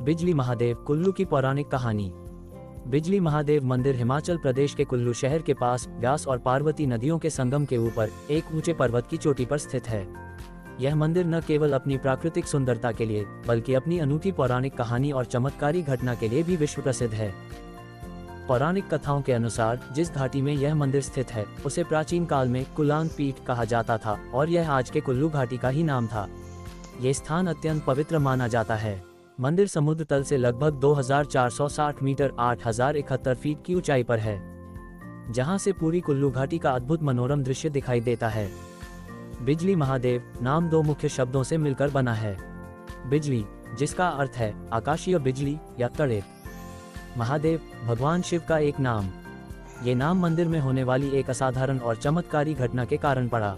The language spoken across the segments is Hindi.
बिजली महादेव कुल्लू की पौराणिक कहानी। बिजली महादेव मंदिर हिमाचल प्रदेश के कुल्लू शहर के पास व्यास और पार्वती नदियों के संगम के ऊपर एक ऊंचे पर्वत की चोटी पर स्थित है। यह मंदिर न केवल अपनी प्राकृतिक सुंदरता के लिए बल्कि अपनी अनूठी पौराणिक कहानी और चमत्कारी घटना के लिए भी विश्व प्रसिद्ध है। पौराणिक कथाओं के अनुसार जिस घाटी में यह मंदिर स्थित है उसे प्राचीन काल में कुलांत पीठ कहा जाता था और यह आज के कुल्लू घाटी का ही नाम था। ये स्थान अत्यंत पवित्र माना जाता है। मंदिर समुद्र तल से लगभग 2460 मीटर 8071 फीट की ऊंचाई पर है, जहां से पूरी कुल्लू घाटी का अद्भुत मनोरम दृश्य दिखाई देता है। बिजली महादेव नाम दो मुख्य शब्दों से मिलकर बना है। बिजली, जिसका अर्थ है आकाशीय बिजली या तड़ेक। महादेव, भगवान शिव का एक नाम। ये नाम मंदिर में होने वाली एक असाधारण और चमत्कारी घटना के कारण पड़ा।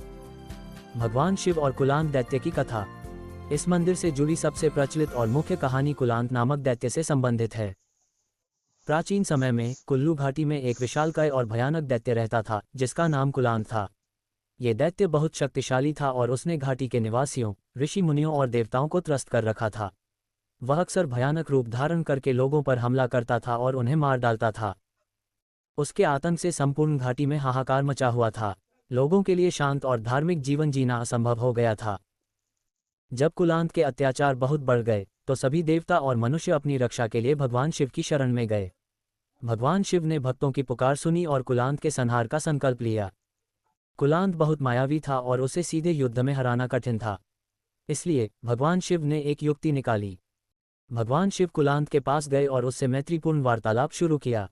भगवान शिव और कुलांत दैत्य की कथा। इस मंदिर से जुड़ी सबसे प्रचलित और मुख्य कहानी कुलांत नामक दैत्य से संबंधित है। प्राचीन समय में कुल्लू घाटी में एक विशालकाय और भयानक दैत्य रहता था जिसका नाम कुलांत था। ये दैत्य बहुत शक्तिशाली था और उसने घाटी के निवासियों, ऋषि मुनियों और देवताओं को त्रस्त कर रखा था। वह अक्सर भयानक रूप धारण करके लोगों पर हमला करता था और उन्हें मार डालता था। उसके आतंक से संपूर्ण घाटी में हाहाकार मचा हुआ था। लोगों के लिए शांत और धार्मिक जीवन जीना असंभव हो गया था। जब कुलांत के अत्याचार बहुत बढ़ गए तो सभी देवता और मनुष्य अपनी रक्षा के लिए भगवान शिव की शरण में गए। भगवान शिव ने भक्तों की पुकार सुनी और कुलांत के संहार का संकल्प लिया। कुलांत बहुत मायावी था और उसे सीधे युद्ध में हराना कठिन था। इसलिए भगवान शिव ने एक युक्ति निकाली। भगवान शिव कुलांत के पास गए और उससे मैत्रीपूर्ण वार्तालाप शुरू किया।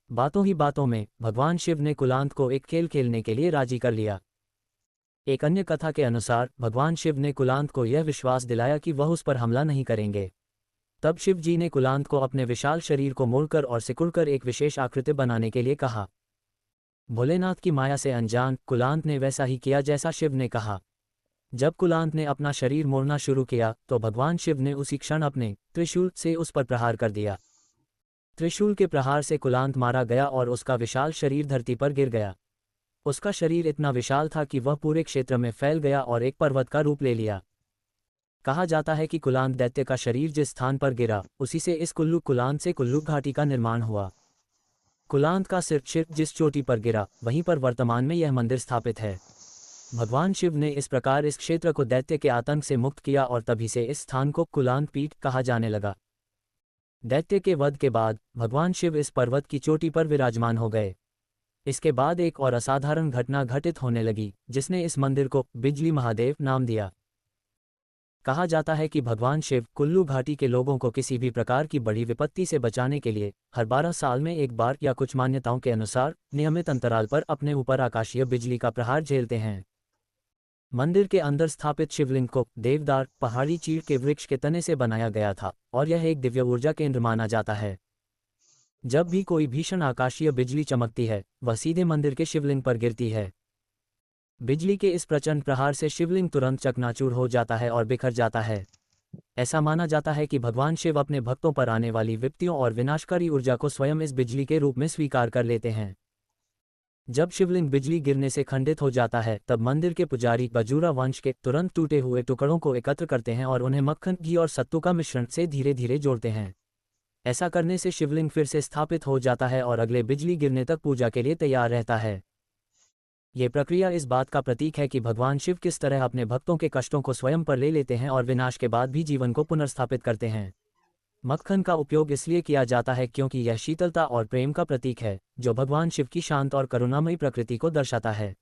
बातों ही बातों में भगवान शिव ने कुलांत को एक खेल खेलने के लिए राजी कर लिया। एक अन्य कथा के अनुसार भगवान शिव ने कुलांत को यह विश्वास दिलाया कि वह उस पर हमला नहीं करेंगे। तब शिव जी ने कुलांत को अपने विशाल शरीर को मोड़कर और सिकुड़कर एक विशेष आकृति बनाने के लिए कहा। भोलेनाथ की माया से अनजान कुलांत ने वैसा ही किया जैसा शिव ने कहा। जब कुलांत ने अपना शरीर मोड़ना शुरू किया तो भगवान शिव ने उसी क्षण अपने त्रिशूल से उस पर प्रहार कर दिया। त्रिशूल के प्रहार से कुलांत मारा गया और उसका विशाल शरीर धरती पर गिर गया। उसका शरीर इतना विशाल था कि वह पूरे क्षेत्र में फैल गया और एक पर्वत का रूप ले लिया। कहा जाता है कि कुलांत दैत्य का शरीर जिस स्थान पर गिरा उसी से इस कुलांत से कुल्लू घाटी का निर्माण हुआ। कुलांत का सिर जिस चोटी पर गिरा वहीं पर वर्तमान में यह मंदिर स्थापित है। भगवान शिव ने इस प्रकार इस क्षेत्र को दैत्य के आतंक से मुक्त किया और तभी से इस स्थान को कुलांत पीठ कहा जाने लगा। दैत्य के वध के बाद भगवान शिव इस पर्वत की चोटी पर विराजमान हो गए। इसके बाद एक और असाधारण घटना घटित होने लगी जिसने इस मंदिर को बिजली महादेव नाम दिया। कहा जाता है कि भगवान शिव कुल्लू घाटी के लोगों को किसी भी प्रकार की बड़ी विपत्ति से बचाने के लिए हर 12 साल में एक बार या कुछ मान्यताओं के अनुसार नियमित अंतराल पर अपने ऊपर आकाशीय बिजली का प्रहार झेलते हैं। मंदिर के अंदर स्थापित शिवलिंग को देवदार पहाड़ी चीड़ के वृक्ष के तने से बनाया गया था और यह एक दिव्य ऊर्जा केंद्र माना जाता है। जब भी कोई भीषण आकाशीय बिजली चमकती है वह सीधे मंदिर के शिवलिंग पर गिरती है। बिजली के इस प्रचंड प्रहार से शिवलिंग तुरंत चकनाचूर हो जाता है और बिखर जाता है। ऐसा माना जाता है कि भगवान शिव अपने भक्तों पर आने वाली विपत्तियों और विनाशकारी ऊर्जा को स्वयं इस बिजली के रूप में स्वीकार कर लेते हैं। जब शिवलिंग बिजली गिरने से खंडित हो जाता है तब मंदिर के पुजारी बजूरा वंश के तुरंत टूटे हुए टुकड़ों को एकत्र करते हैं और उन्हें मक्खन, घी और सत्तू का मिश्रण से धीरे धीरे जोड़ते हैं। ऐसा करने से शिवलिंग फिर से स्थापित हो जाता है और अगले बिजली गिरने तक पूजा के लिए तैयार रहता है। ये प्रक्रिया इस बात का प्रतीक है कि भगवान शिव किस तरह अपने भक्तों के कष्टों को स्वयं पर ले लेते हैं और विनाश के बाद भी जीवन को पुनर्स्थापित करते हैं। मक्खन का उपयोग इसलिए किया जाता है क्योंकि यह शीतलता और प्रेम का प्रतीक है जो भगवान शिव की शांत और करुणामयी प्रकृति को दर्शाता है।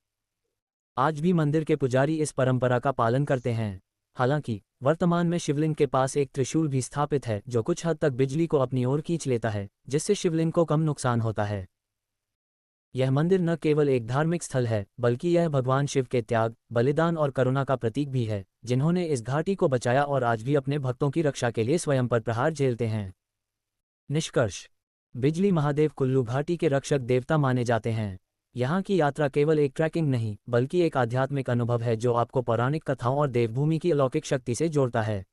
आज भी मंदिर के पुजारी इस परंपरा का पालन करते हैं। हालांकि वर्तमान में शिवलिंग के पास एक त्रिशूल भी स्थापित है जो कुछ हद तक बिजली को अपनी ओर खींच लेता है, जिससे शिवलिंग को कम नुकसान होता है। यह मंदिर न केवल एक धार्मिक स्थल है बल्कि यह भगवान शिव के त्याग, बलिदान और करुणा का प्रतीक भी है, जिन्होंने इस घाटी को बचाया और आज भी अपने भक्तों की रक्षा के लिए स्वयं पर प्रहार झेलते हैं। निष्कर्ष: बिजली महादेव कुल्लू घाटी के रक्षक देवता माने जाते हैं। यहाँ की यात्रा केवल एक ट्रैकिंग नहीं बल्कि एक आध्यात्मिक अनुभव है जो आपको पौराणिक कथाओं और देवभूमि की अलौकिक शक्ति से जोड़ता है।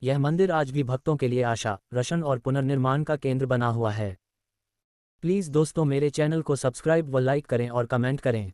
यह मंदिर आज भी भक्तों के लिए आशा, रोशन और पुनर्निर्माण का केंद्र बना हुआ है। प्लीज़ दोस्तों, मेरे चैनल को सब्सक्राइब व लाइक करें और कमेंट करें।